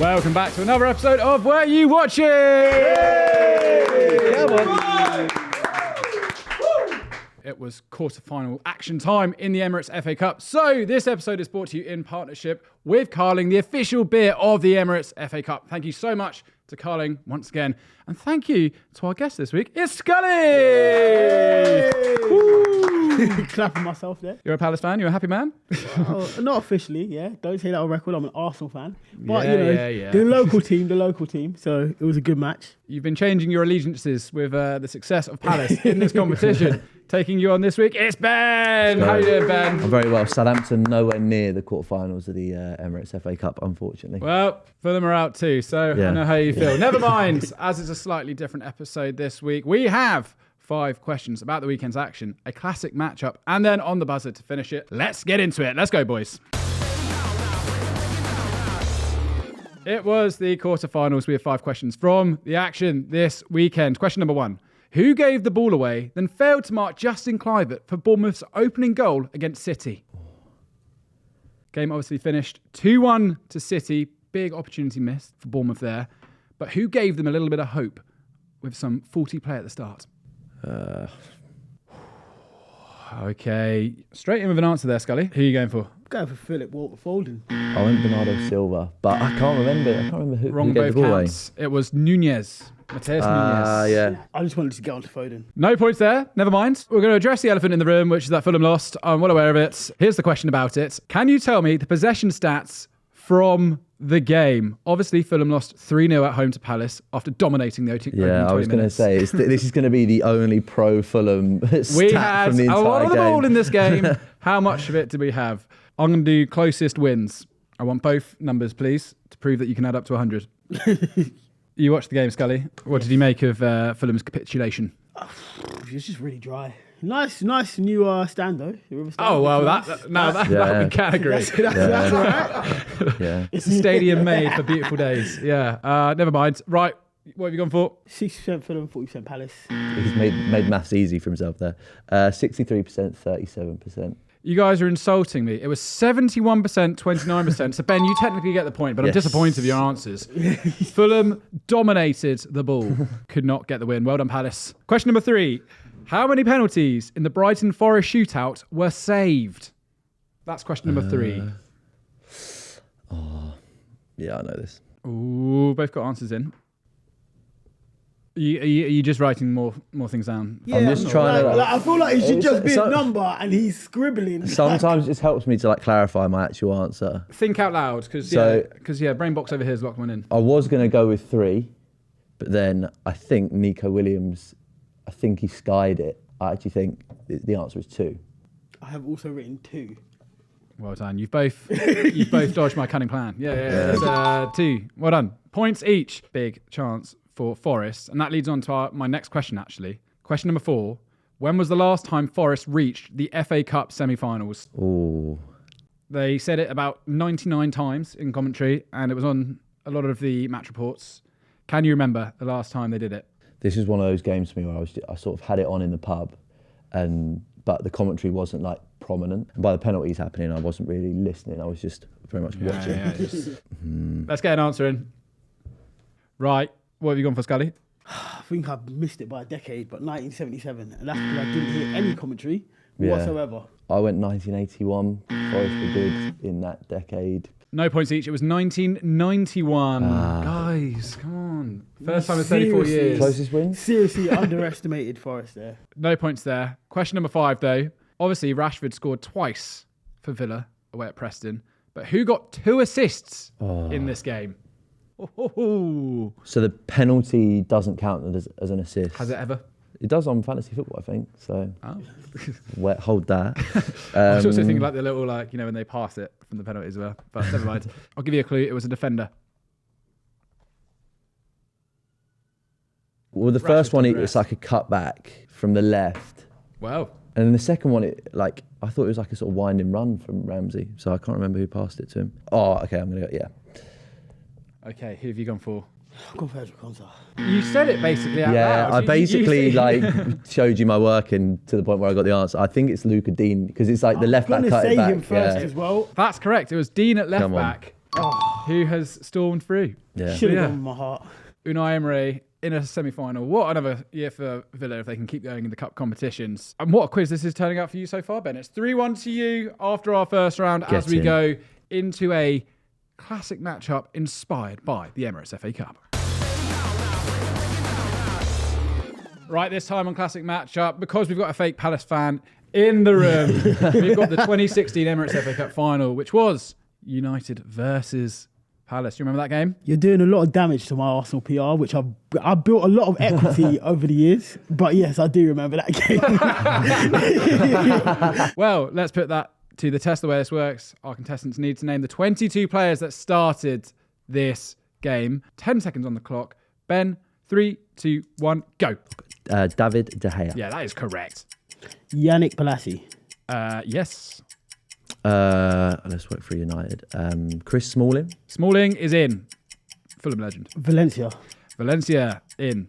Welcome back to another episode of Were You Watching? It was quarter-final action time in the Emirates FA Cup. So this episode is brought to you in partnership with Carling, the official beer of the Emirates FA Cup. Thank you so much to Carling once again. And thank you to our guest this week, it's Scully! Clapping myself there. You're a Palace fan? You're a happy man? Not officially, yeah. Don't say that on record. I'm an Arsenal fan. But, Yeah. the local team. So it was a good match. You've been changing your allegiances with the success of Palace in this competition. Taking you on this week, it's Ben. How you doing, Ben? I'm very well. Southampton nowhere near the quarterfinals of the Emirates FA Cup, unfortunately. Well, Fulham are out too, so I know how you feel. Never mind, as it's a slightly different episode this week, we have 5 questions about the weekend's action, a classic matchup, and then on the buzzer to finish it. Let's get into it. Let's go, boys. It was the quarterfinals. We have 5 questions from the action this weekend. Question number 1. Who gave the ball away, then failed to mark Justin Kluivert for Bournemouth's opening goal against City? Game obviously finished 2-1 to City. Big opportunity missed for Bournemouth there. But who gave them a little bit of hope with some faulty play at the start? Okay, straight in with an answer there, Scully. Who are you going for? Going for Philip Walter-Foden. I went Bernardo Silva, but I can't remember who Wrong gave both the ball away. counts. It was Nunez. Mateus Nunez. Yeah. I just wanted to get on to Foden. No points there. Never mind. We're going to address the elephant in the room, which is that Fulham lost. I'm well aware of it. Here's the question about it. Can you tell me the possession stats from the game? Obviously, Fulham lost 3-0 at home to Palace after dominating the opening 20 minutes. Yeah, I was going to say, this is going to be the only pro-Fulham stat We had from the a entire lot of the game. ball in this game. How much of it did we have? I'm going to do closest wins. I want both numbers, please, to prove that you can add up to 100. You watched the game, Scully. What did you make of Fulham's capitulation? It's just really dry. Nice new stand though. Oh, well, that we can agree. That's all right. Yeah. It's a stadium made for beautiful days. Yeah, never mind. Right, what have you gone for? 60% Fulham, 40% Palace. He's made maths easy for himself there. 63%, 37%. You guys are insulting me. It was 71%, 29%. So, Ben, you technically get the point, but I'm disappointed with your answers. Fulham dominated the ball. Could not get the win. Well done, Palace. Question number 3. How many penalties in the Brighton Forest shootout were saved? That's question number 3. Yeah, I know this. Ooh, both got answers in. Are you just writing more things down? Yeah, I'm just trying to... I feel like it should just be a number and he's scribbling. Sometimes it just helps me to clarify my actual answer. Think out loud, because brain box over here has locked one in. I was going to go with 3, but then I think Nico Williams, I think he skied it. I actually think the answer is 2. I have also written 2. Well done. You've both dodged my cunning plan. Yeah. It's 2. Well done. Points each. Big chance for Forest. And that leads on to my next question, actually. Question number 4. When was the last time Forest reached the FA Cup semi-finals? Oh. They said it about 99 times in commentary, and it was on a lot of the match reports. Can you remember the last time they did it? This is one of those games for me where I sort of had it on in the pub, but the commentary wasn't prominent. And by the penalties happening, I wasn't really listening. I was just very much watching. Let's get an answer in. Right. What have you gone for, Scully? I think I've missed it by a decade, but 1977. And that's because I didn't hear any commentary whatsoever. I went 1981. Forest were good in that decade. No points each. It was 1991. Guys, come on. First time in 34 years. Closest win? Seriously underestimated Forest there. No points there. Question number 5, though. Obviously, Rashford scored twice for Villa away at Preston. But who got 2 assists in this game? So the penalty doesn't count as an assist. Has it ever? It does on fantasy football, I think. So hold that. I was also thinking the little, when they pass it from the penalty as well. But never mind. I'll give you a clue. It was a defender. Well, the first one, it's like a cutback from the left. Wow. And then the second one, I thought it was like a sort of winding run from Ramsey. So I can't remember who passed it to him. Oh, okay, I'm going to go, yeah. Okay, who have you gone for? I've gone for Edric Konsa. You said it basically out loud. Yeah, I basically showed you my working to the point where I got the answer. I think it's Luca Dean because it's the left back cutting back. Him first as well. That's correct. It was Dean at left back. who has stormed through. Yeah. Should have Yeah. gone with my heart. Unai Emery in a semi-final. What another year for Villa if they can keep going in the cup competitions. And what a quiz this is turning out for you so far, Ben. It's 3-1 to you after our first round as we go into a classic matchup inspired by the Emirates FA Cup. Right, this time on Classic Matchup, because we've got a fake Palace fan in the room, we've got the 2016 Emirates FA Cup final, which was United versus Palace. You remember that game? You're doing a lot of damage to my Arsenal PR, which I've built a lot of equity over the years. But yes, I do remember that game. Well, let's put that to the test. The way this works, our contestants need to name the 22 players that started this game. 10 seconds on the clock. Ben, 3, 2, 1, go. David De Gea. Yeah, that is correct. Yannick Bolasie. Yes. Let's work for United. Chris Smalling. Smalling is in. Fulham legend. Valencia. Valencia in.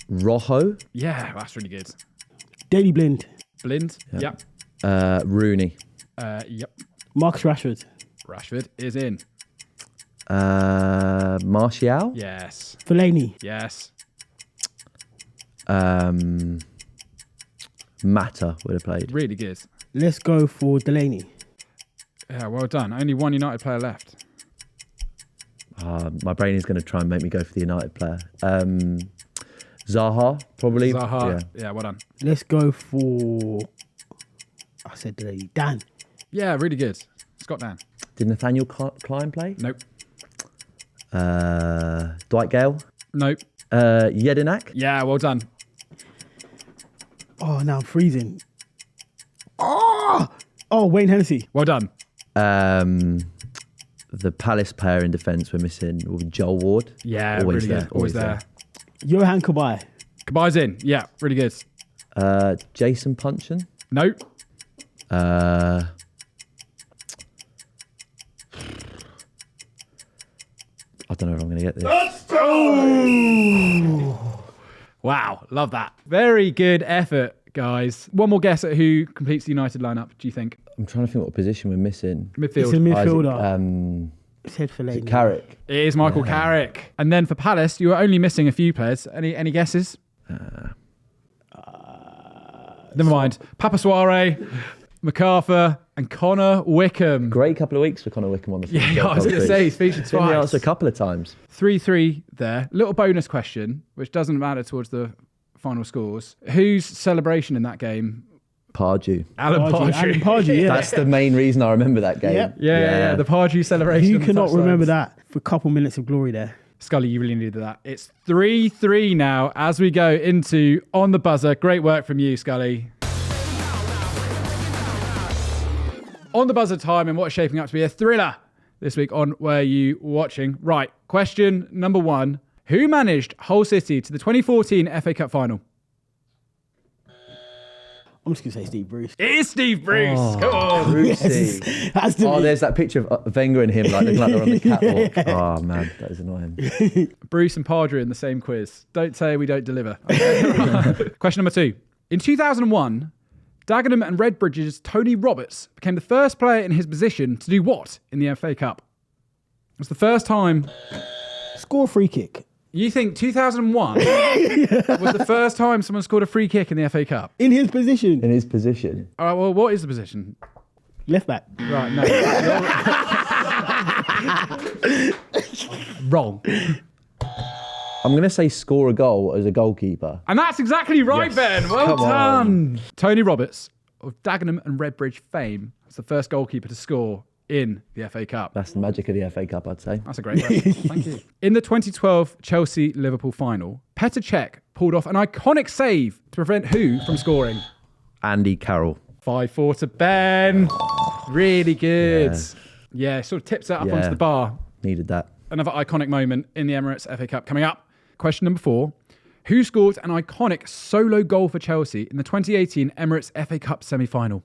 Rojo. Yeah, that's really good. Daley Blind. Blind. Yep. Rooney. Yep. Marcus Rashford. Rashford is in. Martial. Yes. Fellaini. Yes. Mata would have played. Really good. Let's go for Delaney. Yeah, well done. Only one United player left. My brain is going to try and make me go for the United player. Zaha, probably. Zaha. Yeah, well done. Let's go for... I said Delaney. Dan. Yeah, really good. Scott Dan. Did Nathaniel Klein play? Nope. Dwight Gale. Nope. Jedinak. Yeah, well done. Oh, now I'm freezing. Oh, Wayne Hennessy. Well done. The Palace player in defence we're missing will be Joel Ward. Yeah, always really there. good. Always there. Johan Kabay. Kabai's in. Yeah, really good. Jason Puncheon. Nope. I don't know if I'm going to get this. Wow, love that. Very good effort, guys. One more guess at who completes the United lineup, do you think? I'm trying to think what position we're missing. It's Midfield. a midfielder. Said Is Fellaini. it Carrick? It is Michael Carrick. And then for Palace, you were only missing a few players. Any guesses? Never mind. Papa Soare, MacArthur, and Connor Wickham. Great couple of weeks for Connor Wickham on the Yeah, I was going to say, he's featured Didn't he twice. answer a couple of times? 3-3 there. Little bonus question, which doesn't matter towards the final scores. Whose celebration in that game? Pardew. Alan Alan Pardew. Pardew, yeah. That's the main reason I remember that game. Yep. Yeah. The Pardew celebration. You on the cannot touchlines. remember that for a couple minutes of glory there. Scully, you really needed that. It's 3-3 now as we go into On the Buzzer. Great work from you, Scully. On the Buzzer time and what's shaping up to be a thriller this week on Were You Watching? Right, question number 1. Who managed Hull City to the 2014 FA Cup final? I'm just going to say Steve Bruce. It is Steve Bruce. Come on. Brucey. Has to be. There's that picture of Wenger and him like looking like they're on the catwalk. Oh man, that is annoying. Bruce and Pardew in the same quiz. Don't say we don't deliver. Question number 2. In 2001, Dagenham and Redbridge's Tony Roberts became the first player in his position to do what in the FA Cup? It was the first time. Score a free kick. You think 2001 was the first time someone scored a free kick in the FA Cup? In his position. In his position. All right, well, what is the position? Left back. Right, no. Wrong. I'm going to say score a goal as a goalkeeper. And that's exactly right, Yes. Ben. Well Come done. Tony Roberts of Dagenham and Redbridge fame was the first goalkeeper to score in the FA Cup. That's the magic of the FA Cup, I'd say. That's a great question. Thank you. In the 2012 Chelsea-Liverpool final, Petr Cech pulled off an iconic save to prevent who from scoring? Andy Carroll. 5-4 to Ben. Really good. Yeah, sort of tips that up Yeah. onto the bar. Needed that. Another iconic moment in the Emirates FA Cup coming up. Question number 4. Who scored an iconic solo goal for Chelsea in the 2018 Emirates FA Cup semi-final?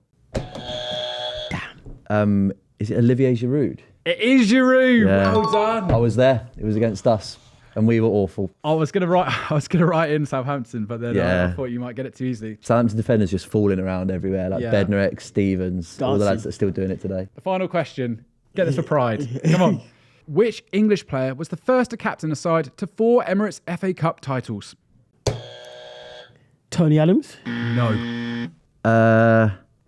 Is it Olivier Giroud? It is Giroud. Yeah. Well done. I was there. It was against us. And we were awful. I was gonna write in Southampton, but then I thought you might get it too easily. Southampton defenders just falling around everywhere, like Yeah. Bednarek, Stevens, all the Dancing. lads that are still doing it today. The final question Get this for pride. Come on. Which English player was the first to captain a side to 4 Emirates FA Cup titles? Tony Adams. No.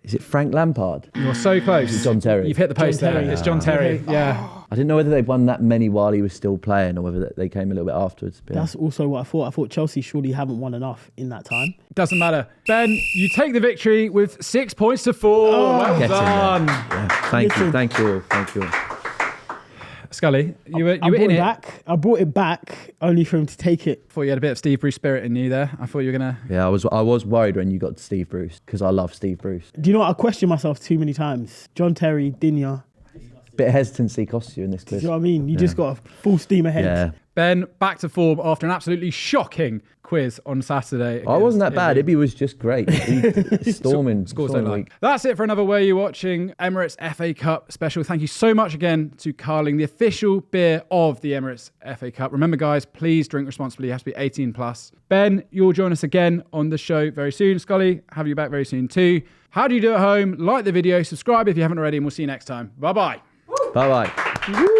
Is it Frank Lampard? You're so close. John Terry. You've hit the post there. It's John Terry. Yeah. I didn't know whether they'd won that many while he was still playing or whether they came a little bit afterwards. But That's also what I thought. I thought Chelsea surely haven't won enough in that time. Doesn't matter. Ben, you take the victory with 6 points to 4. Well Get in there. done. Yeah. Thank you all. Scully, you were I brought in it it. back. I brought it back only for him to take it. Thought you had a bit of Steve Bruce spirit in you there. I thought you were going to... Yeah, I was worried when you got to Steve Bruce because I love Steve Bruce. Do you know what? I questioned myself too many times. John Terry, Dinya. Bit of hesitancy cost you in this quiz. Do you know what I mean? You just got a full steam ahead. Yeah. Ben, back to form after an absolutely shocking quiz on Saturday. I wasn't that bad. Italy. Ibby was just great. Storming Scores storming don't week. lie. That's it for another Where You Watching Emirates FA Cup special. Thank you so much again to Carling, the official beer of the Emirates FA Cup. Remember, guys, please drink responsibly. You have to be 18 plus. Ben, you'll join us again on the show very soon. Scully, have you back very soon too. How do you do at home? Like the video, subscribe if you haven't already, and we'll see you next time. Bye-bye. Bye-bye.